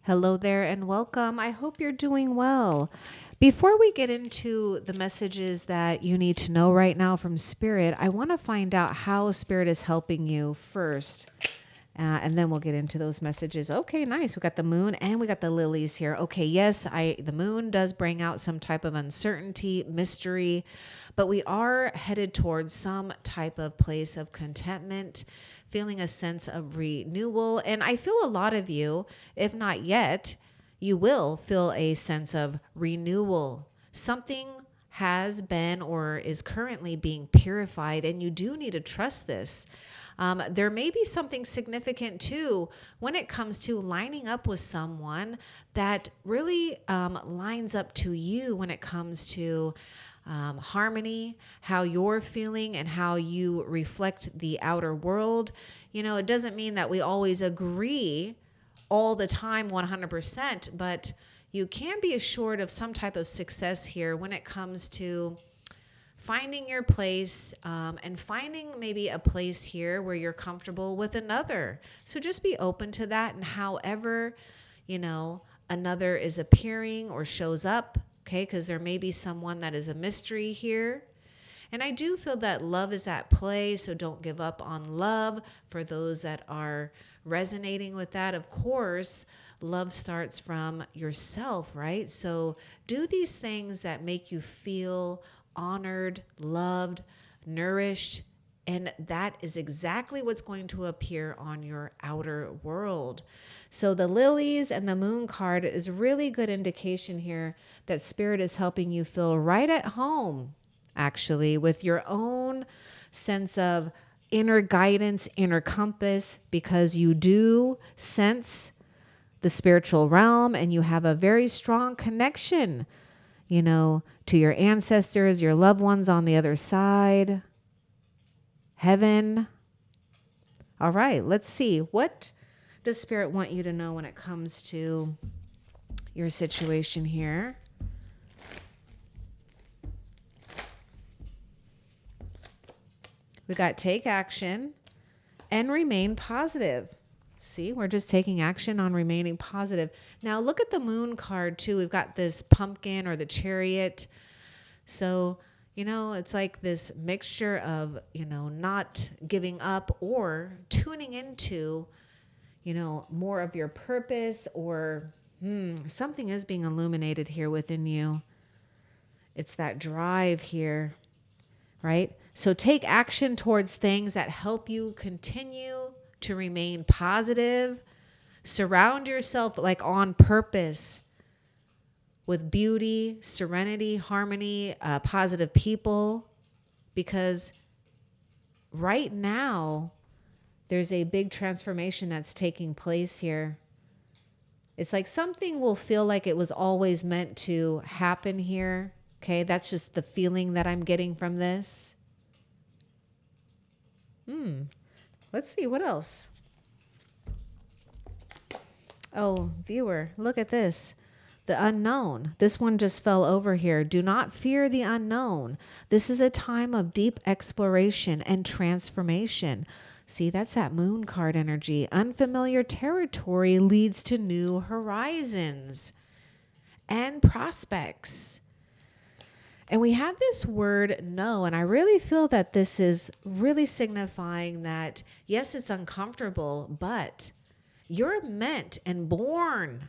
Hello there and welcome. I hope you're doing well. Before we get into the messages that you need to know right now from Spirit, I want to find out how Spirit is helping you first. And then we'll get into those messages. Okay, nice. We got the moon and we got the lilies here. Okay, yes, the moon does bring out some type of uncertainty, mystery, but we are headed towards some type of place of contentment, feeling a sense of renewal. And I feel a lot of you, if not yet, you will feel a sense of renewal. Something has been or is currently being purified, and you do need to trust this. There may be something significant too when it comes to lining up with someone that really lines up to you when it comes to harmony, how you're feeling, and how you reflect the outer world. You know, it doesn't mean that we always agree all the time 100%, but you can be assured of some type of success here when it comes to finding your place and finding maybe a place here where you're comfortable with another. So just be open to that. And however, another is appearing or shows up, okay, because there may be someone that is a mystery here. And I do feel that love is at play, so don't give up on love. For those that are resonating with that, of course, love starts from yourself, right? So do these things that make you feel honored, loved, nourished, and that is exactly what's going to appear on your outer world. So the lilies and the moon card is really good indication here that Spirit is helping you feel right at home, actually, with your own sense of inner guidance, inner compass, because you do sense the spiritual realm and you have a very strong connection, to your ancestors, your loved ones on the other side, heaven. All right, let's see. What does Spirit want you to know when it comes to your situation here? We got take action and remain positive. See, we're just taking action on remaining positive. Now look at the moon card too. We've got this pumpkin or the chariot. So, it's like this mixture of, not giving up or tuning into, more of your purpose or something is being illuminated here within you. It's that drive here, right? So take action towards things that help you continue to remain positive. Surround yourself like on purpose with beauty, serenity, harmony, positive people, because right now there's a big transformation that's taking place here. It's like something will feel like it was always meant to happen here. Okay, that's just the feeling that I'm getting from this. Let's see, what else? Oh, viewer, look at this. The unknown. This one just fell over here. Do not fear the unknown. This is a time of deep exploration and transformation. See, that's that moon card energy. Unfamiliar territory leads to new horizons and prospects. And we have this word no, and I really feel that this is really signifying that, yes, it's uncomfortable, but you're meant and born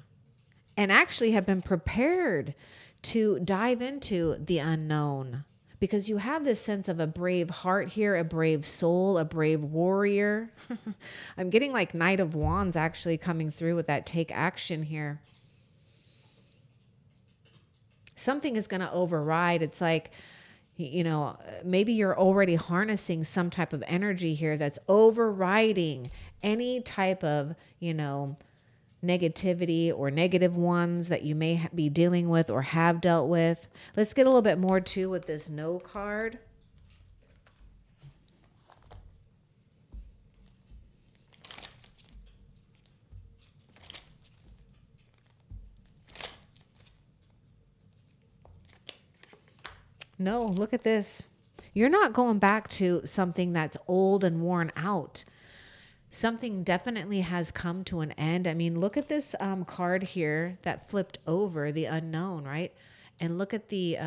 and actually have been prepared to dive into the unknown, because you have this sense of a brave heart here, a brave soul, a brave warrior. I'm getting like Knight of Wands actually coming through with that take action here. Something is going to override. It's like, maybe you're already harnessing some type of energy here that's overriding any type of, negativity or negative ones that you may be dealing with or have dealt with. Let's get a little bit more too with this no card. No, look at this. You're not going back to something that's old and worn out. Something definitely has come to an end. I mean, look at this card here that flipped over, the unknown, right? And look at the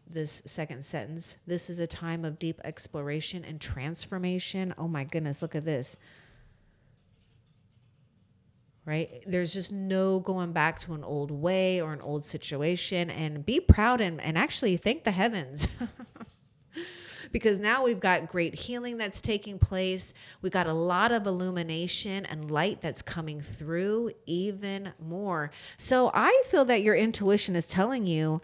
this second sentence. This is a time of deep exploration and transformation. Oh my goodness, look at this. Right? There's just no going back to an old way or an old situation, and be proud and actually thank the heavens. Because now we've got great healing that's taking place. We've got a lot of illumination and light that's coming through even more. So I feel that your intuition is telling you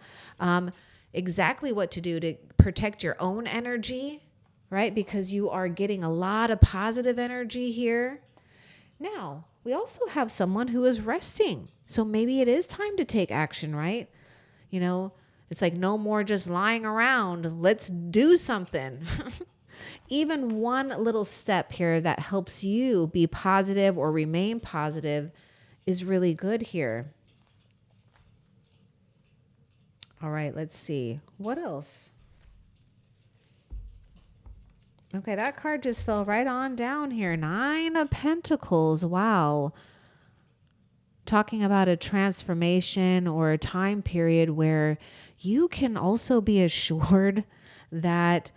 exactly what to do to protect your own energy, right? Because you are getting a lot of positive energy here. Now, we also have someone who is resting. So maybe it is time to take action, right? You know, it's like no more just lying around. Let's do something. Even one little step here that helps you be positive or remain positive is really good here. All right, let's see. What else? Okay, that card just fell right on down here. 9 of Pentacles. Wow. Talking about a transformation or a time period where you can also be assured that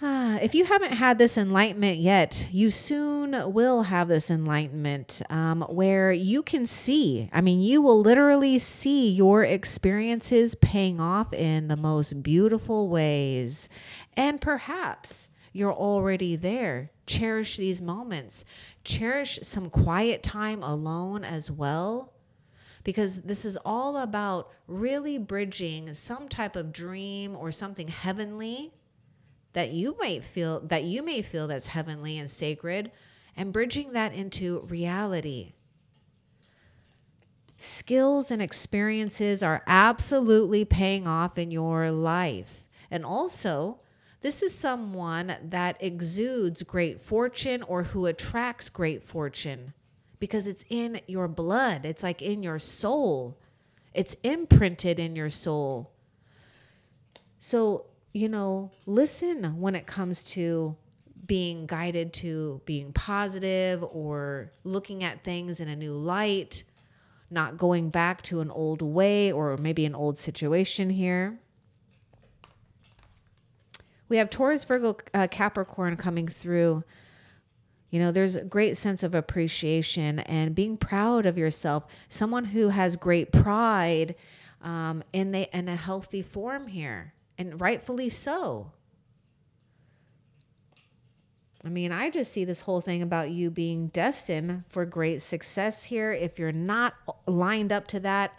if you haven't had this enlightenment yet, you soon will have this enlightenment where you can see. I mean, you will literally see your experiences paying off in the most beautiful ways. And perhaps you're already there. Cherish these moments. Cherish some quiet time alone as well, because this is all about really bridging some type of dream or something heavenly that you may feel that's heavenly and sacred, and bridging that into reality. Skills and experiences are absolutely paying off in your life. And also, this is someone that exudes great fortune or who attracts great fortune because it's in your blood. It's like in your soul. It's imprinted in your soul. So, listen when it comes to being guided to being positive or looking at things in a new light, not going back to an old way or maybe an old situation here. We have Taurus, Virgo, Capricorn coming through. There's a great sense of appreciation and being proud of yourself. Someone who has great pride in a healthy form here, and rightfully so. I mean, I just see this whole thing about you being destined for great success here. If you're not lined up to that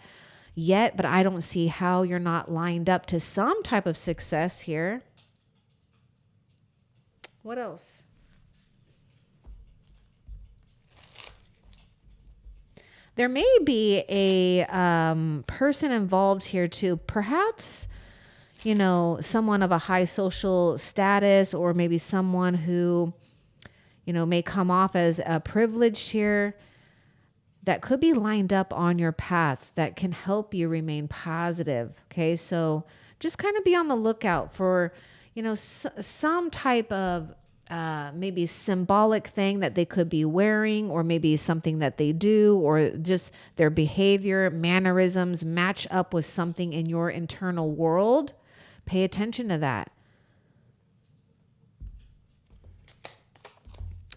yet, but I don't see how you're not lined up to some type of success here. What else? There may be a person involved here too. Perhaps, someone of a high social status, or maybe someone who, may come off as privileged here, that could be lined up on your path that can help you remain positive. Okay. So just kind of be on the lookout for, some type of maybe symbolic thing that they could be wearing, or maybe something that they do, or just their behavior, mannerisms match up with something in your internal world. Pay attention to that.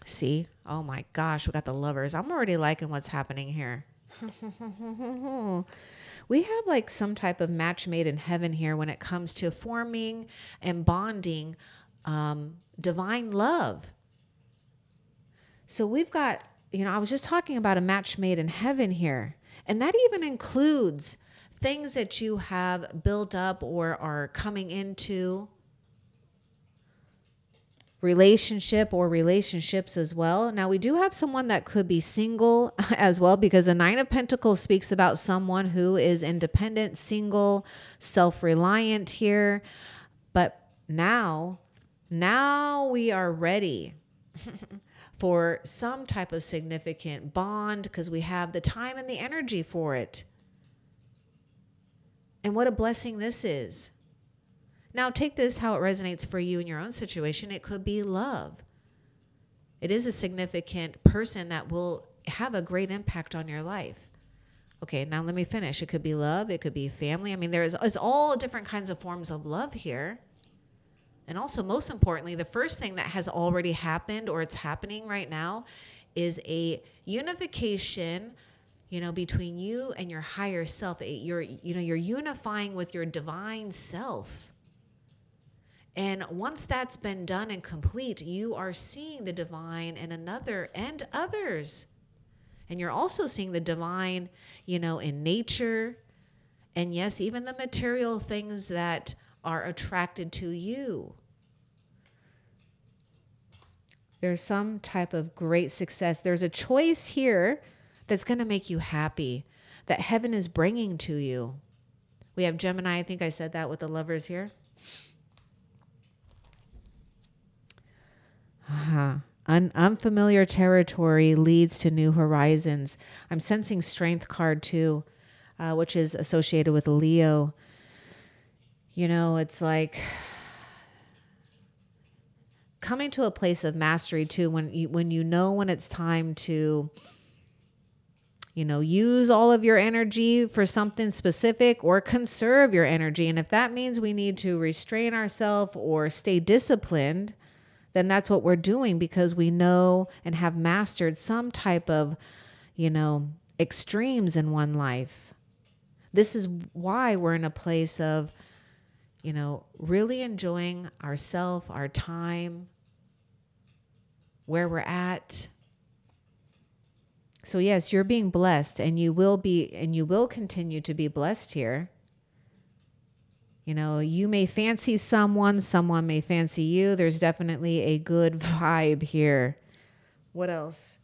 See? Oh my gosh, we got the Lovers. I'm already liking what's happening here. We have like some type of match made in heaven here when it comes to forming and bonding divine love. So we've got, I was just talking about a match made in heaven here. And that even includes things that you have built up or are coming into relationship or relationships as well. Now we do have someone that could be single as well, because the 9 of Pentacles speaks about someone who is independent, single, self-reliant here. But now we are ready for some type of significant bond, because we have the time and the energy for it. And what a blessing this is. Now take this how it resonates for you in your own situation. It could be love. It is a significant person that will have a great impact on your life. Okay, now let me finish. It could be love. It could be family. I mean, it's all different kinds of forms of love here. And also, most importantly, the first thing that has already happened or it's happening right now is a unification, between you and your higher self. You're unifying with your divine self. And once that's been done and complete, you are seeing the divine in another and others. And you're also seeing the divine, in nature. And yes, even the material things that are attracted to you. There's some type of great success. There's a choice here that's going to make you happy, that heaven is bringing to you. We have Gemini. I think I said that with the Lovers here. Unfamiliar territory leads to new horizons. I'm sensing Strength card too, which is associated with Leo. It's like coming to a place of mastery too, when when it's time to use all of your energy for something specific or conserve your energy. And if that means we need to restrain ourselves or stay disciplined, then that's what we're doing, because we know and have mastered some type of, extremes in one life. This is why we're in a place of, really enjoying ourselves, our time, where we're at. So yes, you're being blessed, and you will continue to be blessed here. You may fancy someone may fancy you. There's definitely a good vibe here. What else?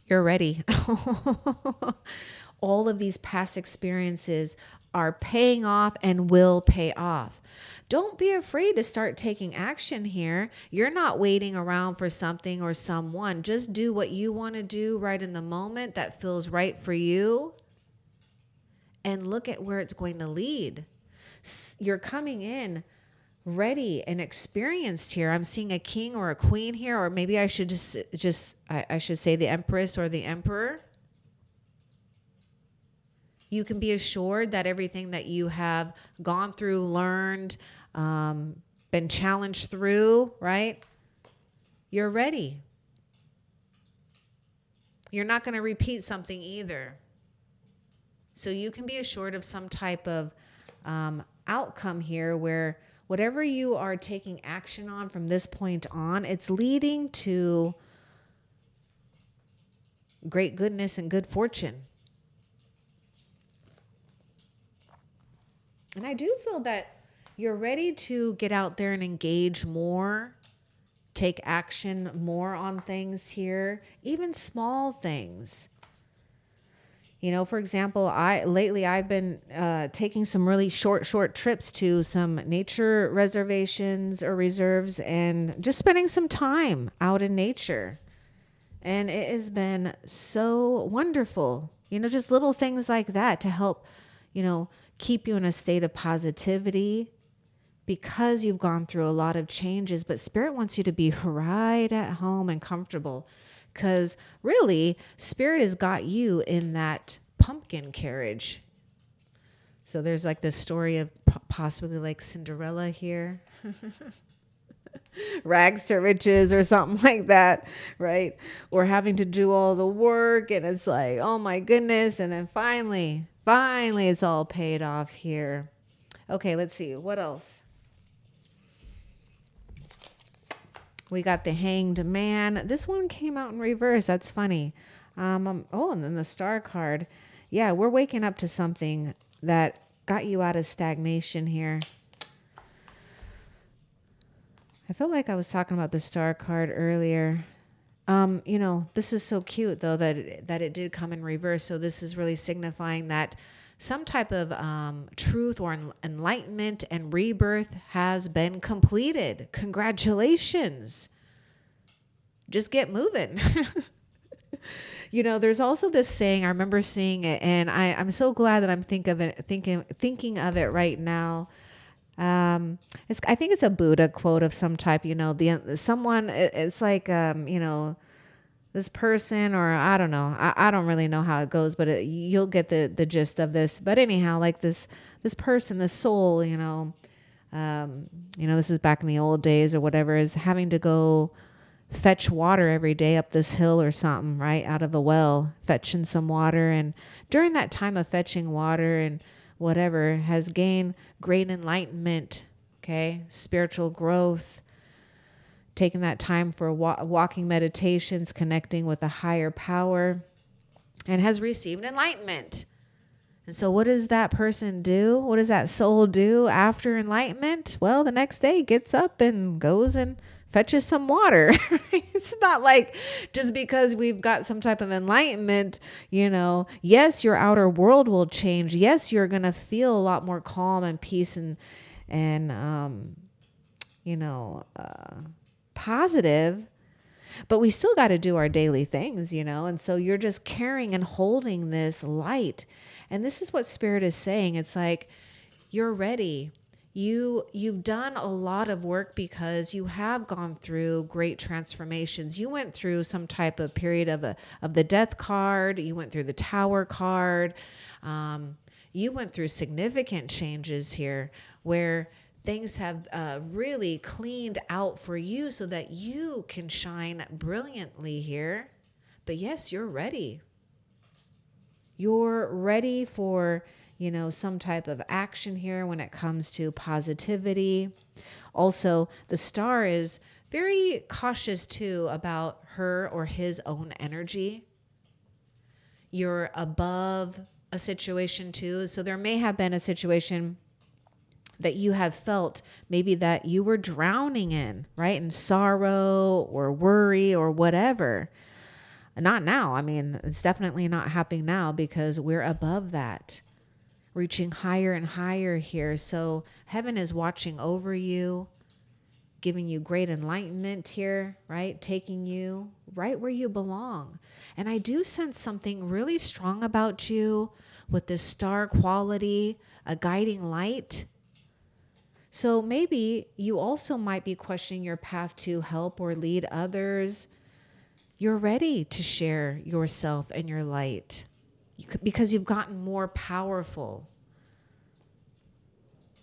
You're ready. All of these past experiences are paying off and will pay off. Don't be afraid to start taking action here. You're not waiting around for something or someone. Just do what you want to do right in the moment that feels right for you. And look at where it's going to lead. You're coming in ready and experienced here. I'm seeing a king or a queen here, or maybe I should I should say the empress or the emperor. You can be assured that everything that you have gone through, learned, been challenged through, right? You're ready. You're not going to repeat something either. So you can be assured of some type of outcome here where whatever you are taking action on from this point on, it's leading to great goodness and good fortune. And I do feel that you're ready to get out there and engage more, take action more on things here, even small things. For example, lately I've been taking some really short trips to some nature reservations or reserves and just spending some time out in nature. And it has been so wonderful, just little things like that to help, keep you in a state of positivity because you've gone through a lot of changes. But Spirit wants you to be right at home and comfortable. Because really, Spirit has got you in that pumpkin carriage. So there's like this story of possibly like Cinderella here. Rags to riches or something like that, right? Or having to do all the work, and it's like, oh my goodness. And then finally, it's all paid off here. Okay, let's see. What else? We got the Hanged Man. This one came out in reverse. That's funny. And then the Star card. Yeah, we're waking up to something that got you out of stagnation here. I feel like I was talking about the Star card earlier. This is so cute though that it did come in reverse. So this is really signifying that some type of truth or enlightenment and rebirth has been completed. Congratulations. Just get moving. There's also this saying, I remember seeing it, and I'm so glad that I'm thinking of it right now. Um, I think it's a Buddha quote of some type, someone, it's like, this person, or I don't know. I don't really know how it goes, but you'll get the gist of this. But anyhow, like this person, this soul, this is back in the old days or whatever, is having to go fetch water every day up this hill or something, right? Out of a well, fetching some water. And during that time of fetching water and whatever, has gained great enlightenment, okay? Spiritual growth, taking that time for walking meditations, connecting with a higher power, and has received enlightenment. And so what does that person do? What does that soul do after enlightenment? Well, the next day gets up and goes and fetches some water. It's not like just because we've got some type of enlightenment, yes, your outer world will change. Yes, you're going to feel a lot more calm and peace and you know, uh, positive, but we still got to do our daily things, and so you're just carrying and holding this light. And this is what Spirit is saying. It's like, you're ready. You've done a lot of work because you have gone through great transformations. You went through some type of period of the death card. You went through the tower card. You went through significant changes here where things have really cleaned out for you so that you can shine brilliantly here. But yes, you're ready. You're ready for, some type of action here when it comes to positivity. Also, the star is very cautious too about her or his own energy. You're above a situation too. So there may have been a situation that you have felt maybe that you were drowning in, right? In sorrow or worry or whatever. Not now. I mean, it's definitely not happening now because we're above that, reaching higher and higher here. So heaven is watching over you, giving you great enlightenment here, right? Taking you right where you belong. And I do sense something really strong about you with this star quality, a guiding light. So maybe you also might be questioning your path to help or lead others. You're ready to share yourself and your light because you've gotten more powerful.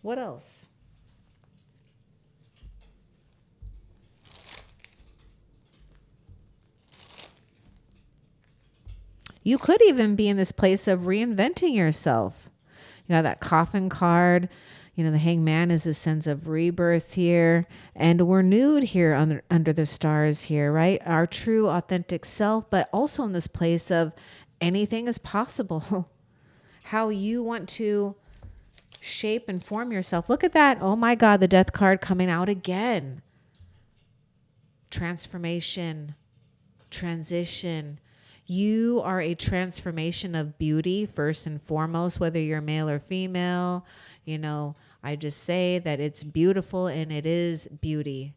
What else? You could even be in this place of reinventing yourself. You have that coffin card. The hangman is a sense of rebirth here. And we're nude here under the stars here, right? Our true, authentic self, but also in this place of anything is possible. How you want to shape and form yourself. Look at that. Oh my God, the death card coming out again. Transformation, transition. You are a transformation of beauty, first and foremost, whether you're male or female. I just say that it's beautiful and it is beauty.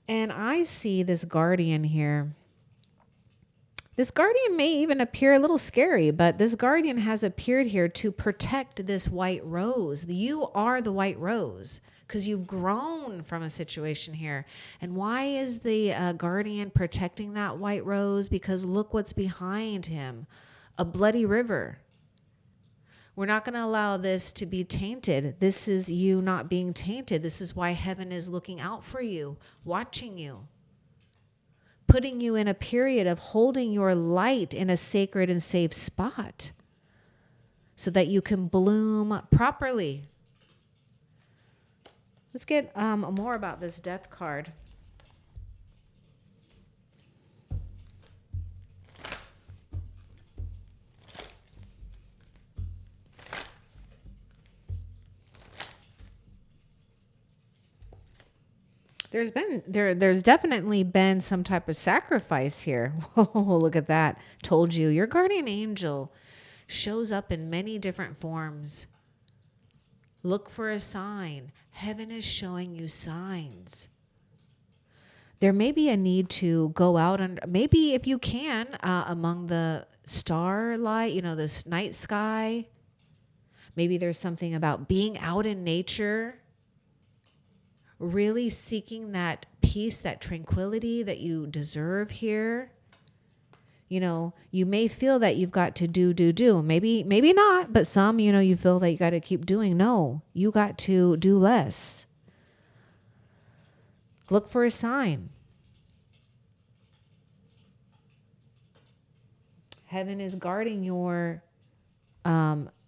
And I see this guardian here. This guardian may even appear a little scary, but this guardian has appeared here to protect this white rose. You are the white rose because you've grown from a situation here. And why is the guardian protecting that white rose? Because look what's behind him, a bloody river. We're not going to allow this to be tainted. This is you not being tainted. This is why heaven is looking out for you, watching you, putting you in a period of holding your light in a sacred and safe spot so that you can bloom properly. Let's get more about this death card. There's definitely been some type of sacrifice here. Oh, look at that. Told you, your guardian angel shows up in many different forms. Look for a sign. Heaven is showing you signs. There may be a need to go out and maybe if you can among the starlight, this night sky. Maybe there's something about being out in nature, really seeking that peace, that tranquility that you deserve here. You know, you may feel that you've got to do. Maybe not, but some, you know, you feel that you got to keep doing. No, you got to do less. Look for a sign. Heaven is guarding your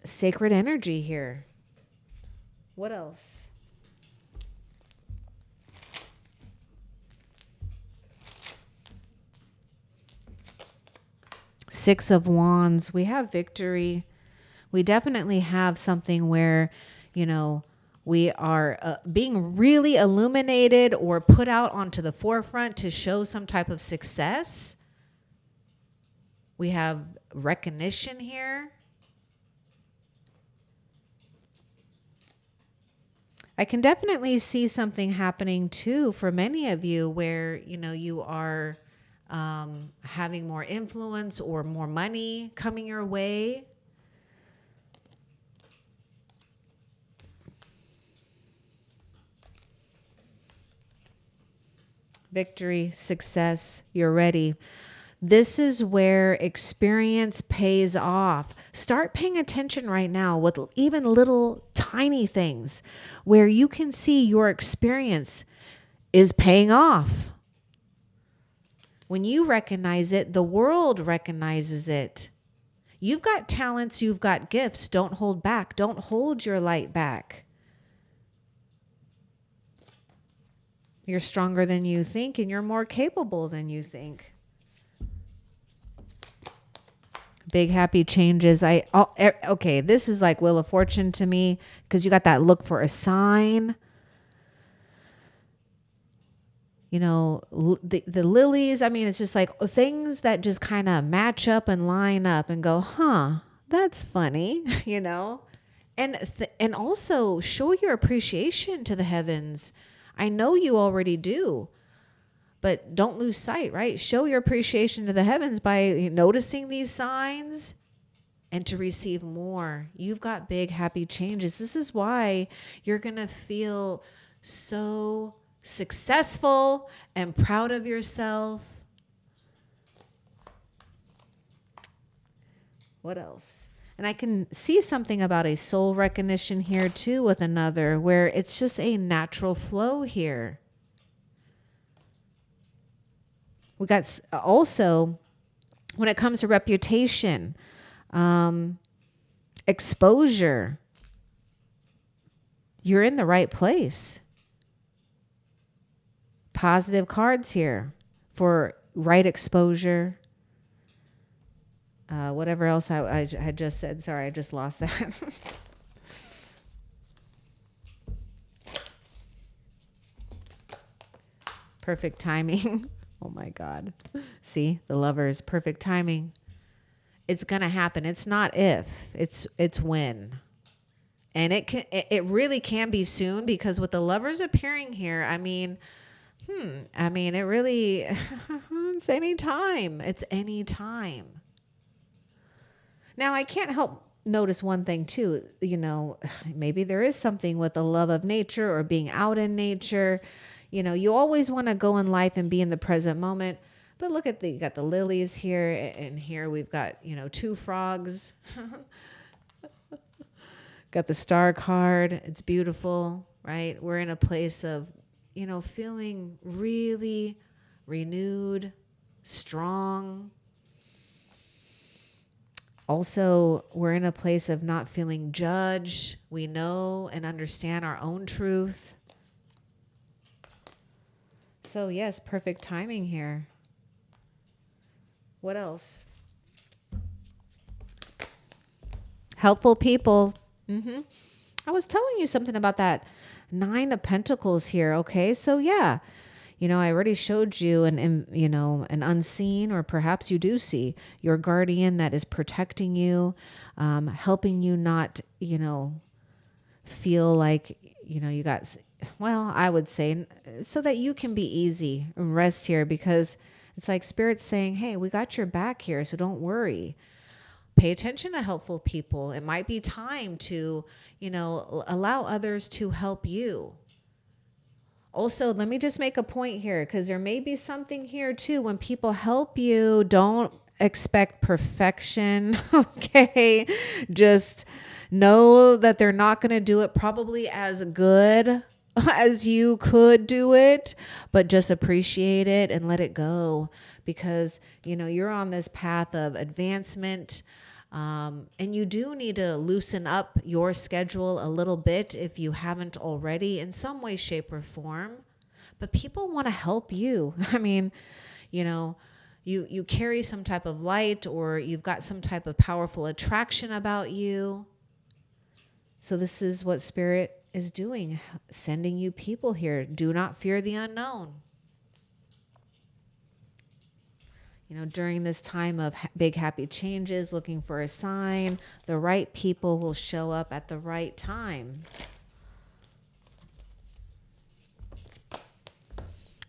sacred energy here. What else? Six of Wands. We have victory. We definitely have something where, you know, we are being really illuminated or put out onto the forefront to show some type of success. We have recognition here. I can definitely see something happening too for many of you where, you know, you are having more influence or more money coming your way. Victory, success, you're ready. This is where experience pays off. Start paying attention right now with even little tiny things where you can see your experience is paying off. When you recognize it, the world recognizes it. You've got talents, you've got gifts. Don't hold back. Don't hold your light back. You're stronger than you think, and you're more capable than you think. Big happy changes. Okay, this is like Wheel of Fortune to me because you got that look for a sign. You know, the lilies, I mean, it's just like things that just kind of match up and line up and go, huh, that's funny, you know? And also show your appreciation to the heavens. I know you already do, but don't lose sight, right? Show your appreciation to the heavens by noticing these signs and to receive more. You've got big, happy changes. This is why you're going to feel so successful and proud of yourself. What else? And I can see something about a soul recognition here too with another, where it's just a natural flow here. We got also, when it comes to reputation, exposure, you're in the right place. Positive cards here for right exposure. Whatever else I had just said. Sorry, I just lost that. Perfect timing. Oh my God. See, the Lovers, perfect timing. It's going to happen. It's not if, it's when. And it really can be soon, because with the Lovers appearing here, I mean, it really, it's any time. It's any time. Now, I can't help notice one thing too. You know, maybe there is something with the love of nature or being out in nature. You know, you always want to go in life and be in the present moment. But look at you got the lilies here, and here we've got, you know, two frogs. Got the star card. It's beautiful, right? We're in a place of, you know, feeling really renewed, strong. Also, we're in a place of not feeling judged. We know and understand our own truth. So yes, perfect timing here. What else? Helpful people. I was telling you something about that Nine of Pentacles here. Okay, so yeah, you know, I already showed you an unseen, or perhaps you do see your guardian that is protecting you, helping you not, you know, feel like, you know, you got, well, I would say so that you can be easy and rest here, because it's like Spirit's saying, hey, we got your back here, so don't worry. Pay attention to helpful people. It might be time to, allow others to help you. Also, let me just make a point here, because there may be something here too. When people help you, don't expect perfection. Okay. Just know that they're not going to do it probably as good as you could do it, but just appreciate it and let it go, because, you're on this path of advancement. And you do need to loosen up your schedule a little bit if you haven't already in some way, shape, or form. But people want to help you. I mean, you carry some type of light, or you've got some type of powerful attraction about you. So this is what Spirit is doing, sending you people here. Do not fear the unknown. During this time of big happy changes, looking for a sign, the right people will show up at the right time.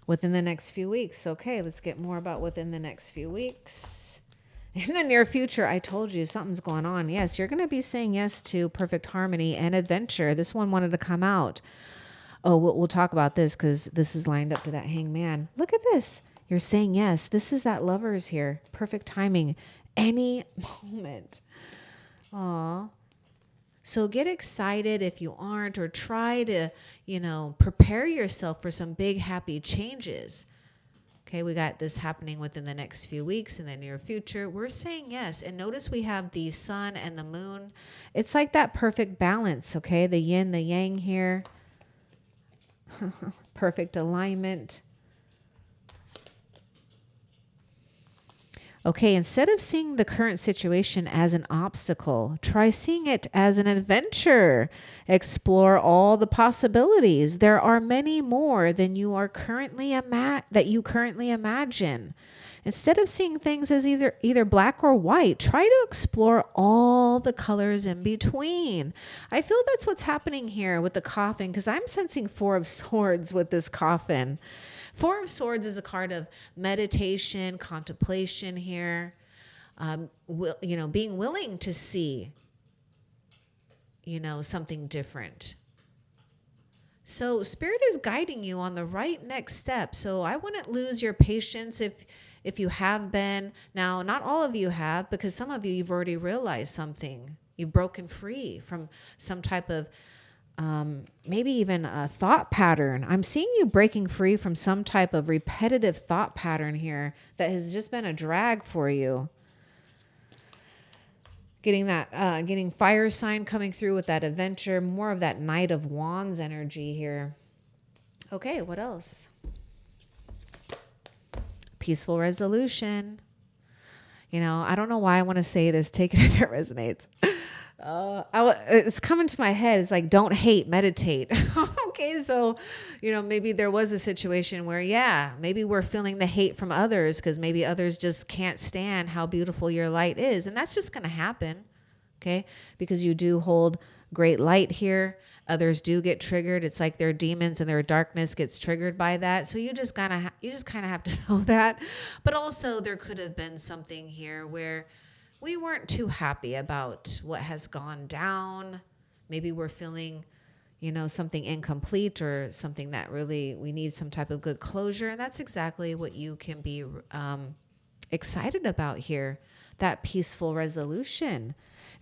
Within the next few weeks. Okay, let's get more about within the next few weeks. In the near future, I told you something's going on. Yes, you're going to be saying yes to perfect harmony and adventure. This one wanted to come out. Oh, we'll talk about this because this is lined up to that hangman. Look at this. You're saying yes. This is that lovers here. Perfect timing. Any moment. Aw. So get excited if you aren't, or try to, prepare yourself for some big happy changes. Okay, we got this happening within the next few weeks in the near future. We're saying yes. And notice we have the sun and the moon. It's like that perfect balance, okay? The yin, the yang here. Perfect alignment. Okay, instead of seeing the current situation as an obstacle, try seeing it as an adventure. Explore all the possibilities. There are many more than you are currently that you currently imagine. Instead of seeing things as either black or white, try to explore all the colors in between. I feel that's what's happening here with the coffin, because I'm sensing Four of Swords with this coffin. Four of Swords is a card of meditation, contemplation here. Being willing to see, something different. So Spirit is guiding you on the right next step. So I wouldn't lose your patience if you have been. Now, not all of you have, because some of you've already realized something. You've broken free from some type of maybe even a thought pattern. I'm seeing you breaking free from some type of repetitive thought pattern here that has just been a drag for you. Getting fire sign coming through with that adventure, more of that Knight of Wands energy here. Okay, what else? Peaceful resolution. I don't know why I want to say this. Take it if it resonates. It's coming to my head. It's like, don't hate, meditate. Okay, so, maybe there was a situation where, maybe we're feeling the hate from others because maybe others just can't stand how beautiful your light is. And that's just going to happen, okay? Because you do hold great light here. Others do get triggered. It's like their demons and their darkness gets triggered by that. So you just kind of have to know that. But also there could have been something here where we weren't too happy about what has gone down. Maybe we're feeling, something incomplete, or something that really we need some type of good closure. And that's exactly what you can be excited about here, that peaceful resolution.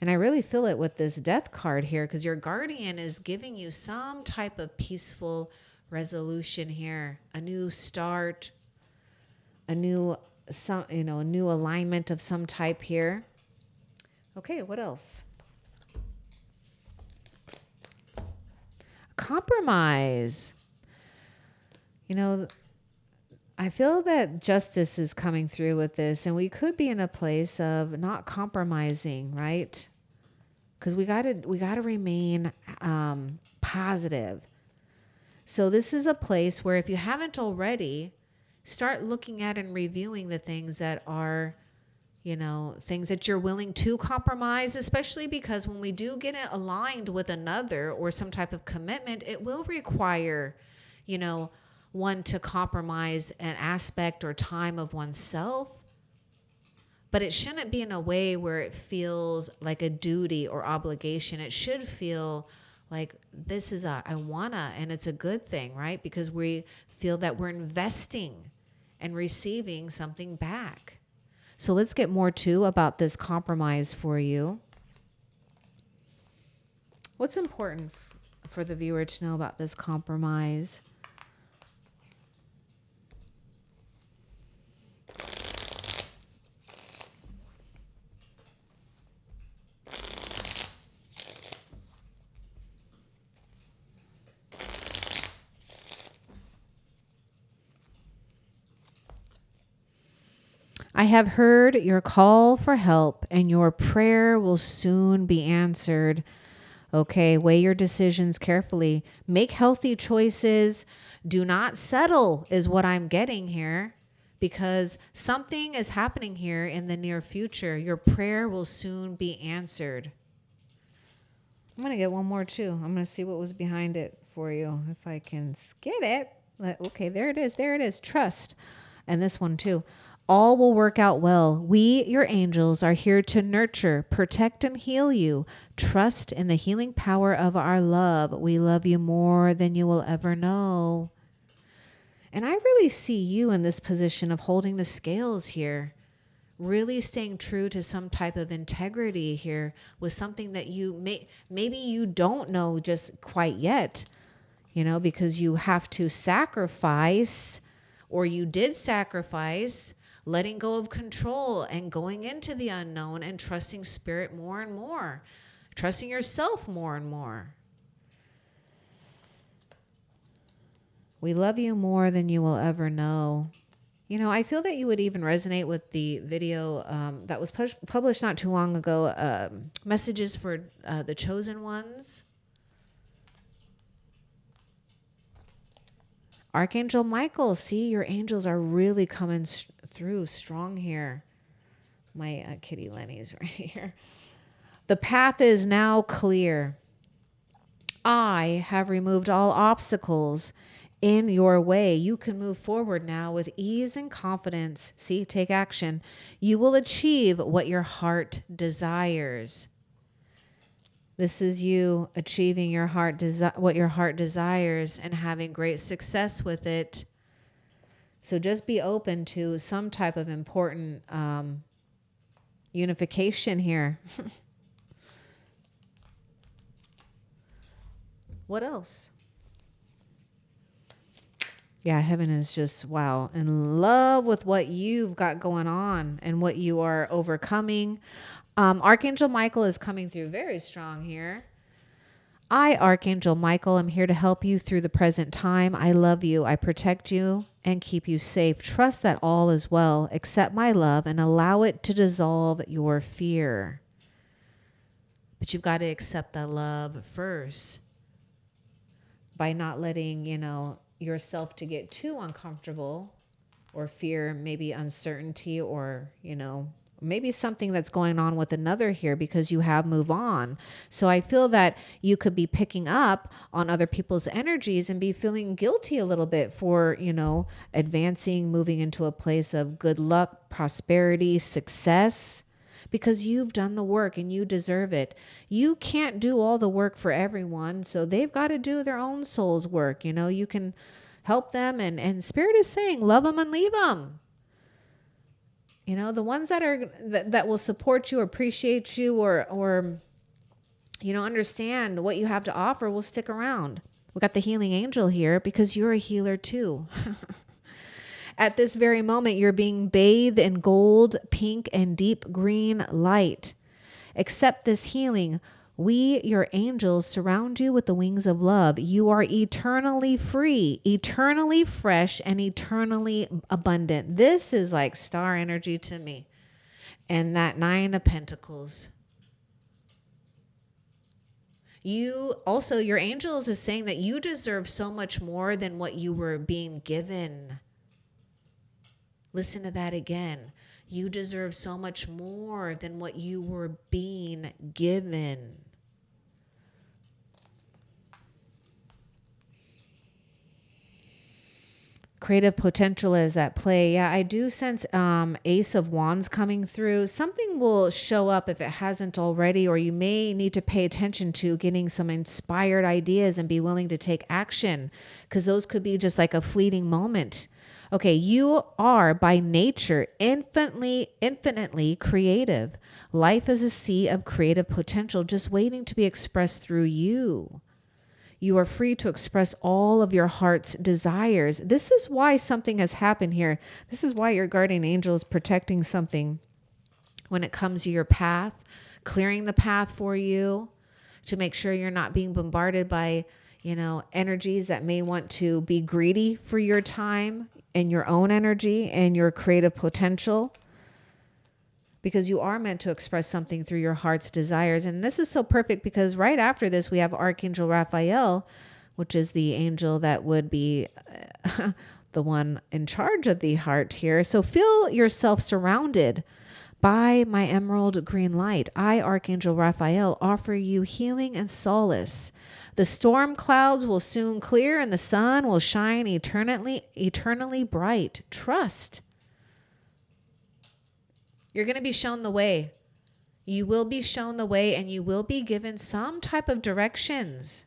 And I really feel it with this death card here, because your guardian is giving you some type of peaceful resolution here, a new start, a new alignment of some type here. Okay, what else? Compromise. I feel that justice is coming through with this, and we could be in a place of not compromising, right? Because we gotta remain positive. So this is a place where, if you haven't already, start looking at and reviewing the things that are, things that you're willing to compromise, especially because when we do get it aligned with another or some type of commitment, it will require, one to compromise an aspect or time of oneself. but it shouldn't be in a way where it feels like a duty or obligation. It should feel like this is I wanna, and it's a good thing, right? Because we feel that we're investing and receiving something back. So let's get more too about this compromise for you. What's important for the viewer to know about this compromise? I have heard your call for help, and your prayer will soon be answered. Okay, weigh your decisions carefully. Make healthy choices. Do not settle, is what I'm getting here, because something is happening here in the near future. Your prayer will soon be answered. I'm going to get one more too. I'm going to see what was behind it for you, if I can get it. Okay, there it is. There it is. Trust. And this one too. All will work out well. We, your angels, are here to nurture, protect, and heal you. Trust in the healing power of our love. We love you more than you will ever know. And I really see you in this position of holding the scales here, really staying true to some type of integrity here with something that you maybe you don't know just quite yet, because you have to sacrifice, or you did sacrifice, letting go of control and going into the unknown and trusting spirit more and more, trusting yourself more and more. We love you more than you will ever know. I feel that you would even resonate with the video that was published not too long ago, messages for the chosen ones. Archangel Michael, see, your angels are really coming through strong here. My kitty Lenny's right here. The path is now clear. I have removed all obstacles in your way. You can move forward now with ease and confidence. See, take action. You will achieve what your heart desires. This is you achieving your what your heart desires and having great success with it. So just be open to some type of important unification here. What else? Yeah, heaven is just, wow, in love with what you've got going on and what you are overcoming. Archangel Michael is coming through very strong here. I, Archangel Michael, am here to help you through the present time. I love you. I protect you and keep you safe. Trust that all is well. Accept my love and allow it to dissolve your fear. But you've got to accept that love first by not letting, yourself to get too uncomfortable or fear maybe uncertainty or, maybe something that's going on with another here, because you have moved on. So I feel that you could be picking up on other people's energies and be feeling guilty a little bit for, advancing, moving into a place of good luck, prosperity, success, because you've done the work and you deserve it. You can't do all the work for everyone, so they've got to do their own soul's work. You can help them, and Spirit is saying, love them and leave them. The ones that will support you, appreciate you, or understand what you have to offer will stick around. We got the healing angel here because you're a healer too. At this very moment, you're being bathed in gold, pink, and deep green light. Accept this healing. We, your angels, surround you with the wings of love. You are eternally free, eternally fresh, and eternally abundant. This is like star energy to me. And that 9 of Pentacles. Your angels is saying that you deserve so much more than what you were being given. Listen to that again. You deserve so much more than what you were being given. Creative potential is at play. Yeah, I do sense Ace of Wands coming through. Something will show up if it hasn't already, or you may need to pay attention to getting some inspired ideas and be willing to take action, because those could be just like a fleeting moment. Okay, you are by nature infinitely creative. Life is a sea of creative potential just waiting to be expressed through you. You are free to express all of your heart's desires. This is why something has happened here. This is why your guardian angel is protecting something when it comes to your path, clearing the path for you to make sure you're not being bombarded by, energies that may want to be greedy for your time and your own energy and your creative potential. Because you are meant to express something through your heart's desires. And this is so perfect because right after this, we have Archangel Raphael, which is the angel that would be the one in charge of the heart here. So feel yourself surrounded by my emerald green light. I, Archangel Raphael, offer you healing and solace. The storm clouds will soon clear and the sun will shine eternally bright. Trust. You're going to be shown the way. You will be shown the way and you will be given some type of directions.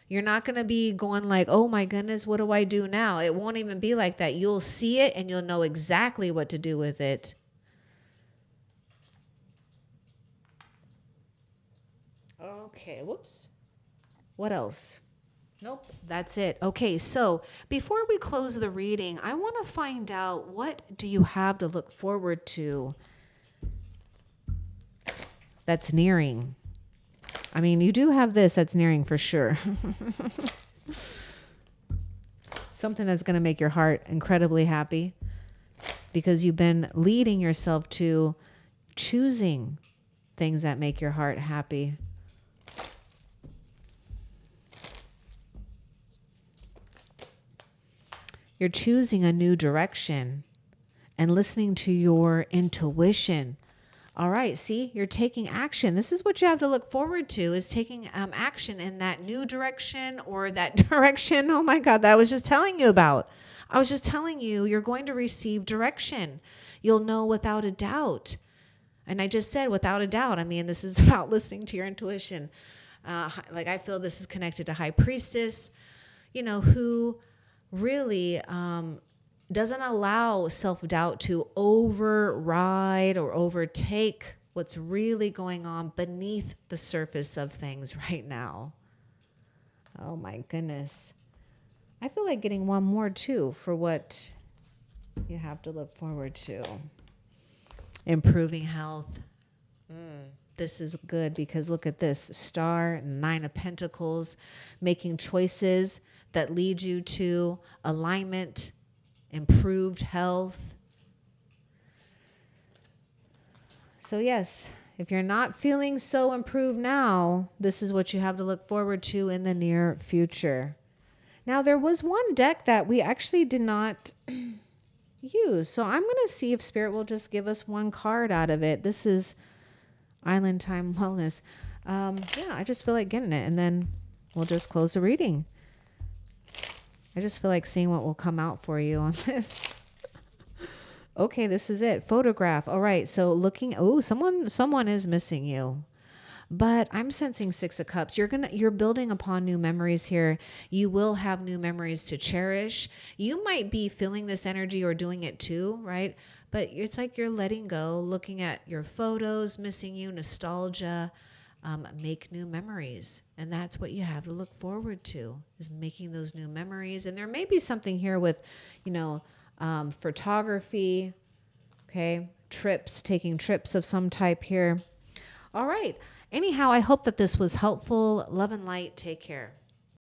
You're not going to be going like, oh my goodness, what do I do now? It won't even be like that. You'll see it and you'll know exactly what to do with it. Okay, whoops. What else? Nope, that's it. Okay, so before we close the reading, I want to find out, what do you have to look forward to that's nearing? I mean, you do have this that's nearing for sure. Something that's going to make your heart incredibly happy because you've been leading yourself to choosing things that make your heart happy. You're choosing a new direction and listening to your intuition. All right, see, you're taking action. This is what you have to look forward to, is taking action in that new direction or that direction. Oh my God, that I was just telling you about. I was just telling you, you're going to receive direction. You'll know without a doubt. And I just said without a doubt. I mean, this is about listening to your intuition. Like I feel this is connected to High Priestess, who really doesn't allow self-doubt to override or overtake what's really going on beneath the surface of things right now. Oh my goodness. I feel like getting one more too for what you have to look forward to. Improving health. This is good because look at this. Star, 9 of Pentacles, making choices that lead you to alignment, improved health. So yes, if you're not feeling so improved now, this is what you have to look forward to in the near future. Now, there was one deck that we actually did not use. So I'm going to see if Spirit will just give us one card out of it. This is Island Time Wellness. Yeah, I just feel like getting it. And then we'll just close the reading. I just feel like seeing what will come out for you on this. Okay, this is it. Photograph. All right. So looking, oh, someone is missing you. But I'm sensing 6 of Cups. You're building upon new memories here. You will have new memories to cherish. You might be feeling this energy or doing it too, right? But it's like you're letting go, looking at your photos, missing you, nostalgia. Make new memories. And that's what you have to look forward to, is making those new memories. And there may be something here with, photography, okay, trips, taking trips of some type here. All right. Anyhow, I hope that this was helpful. Love and light. Take care.